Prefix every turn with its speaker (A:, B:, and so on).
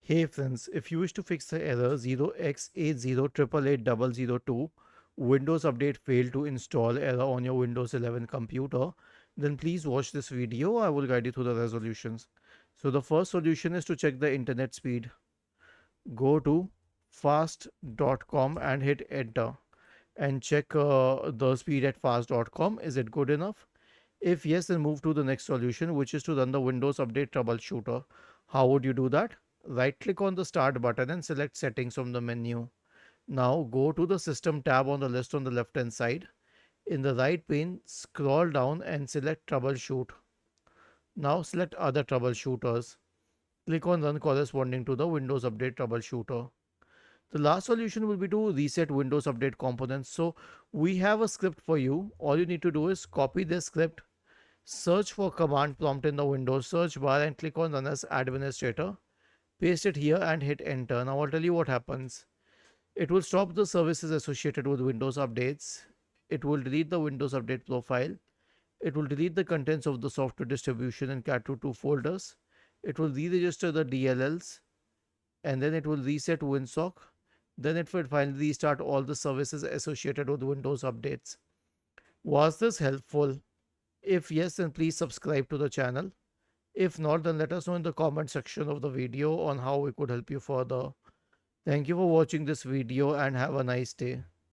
A: Hey friends, if you wish to fix the error 0x80888002 Windows update failed to install error on your Windows 11 computer, then please watch this video. I will guide you through the resolutions. So the first solution is to check the internet speed. Go to fast.com and hit enter and check the speed at fast.com. Is it good enough? If yes, then move to the next solution, which is to run the Windows Update Troubleshooter. How would you do that? Right click on the Start button and select Settings from the menu. Now go to the System tab on the list on the left hand side. In the right pane, scroll down and select Troubleshoot. Now select Other Troubleshooters. Click on Run corresponding to the Windows Update Troubleshooter. The last solution will be to reset Windows Update components. So we have a script for you. All you need to do is copy this script, search for command prompt in the Windows search bar and click on Run as Administrator. Paste it here and hit enter. Now I'll tell you what happens. It will stop the services associated with Windows updates. It will delete the Windows Update profile. It will delete the contents of the software distribution and cat2 folders. It will re-register the DLLs and then it will reset WinSock. Then it will finally restart all the services associated with Windows updates. Was this helpful? If yes, then please subscribe to the channel. If not, then let us know in the comment section of the video on how we could help you further. Thank you for watching this video and have a nice day.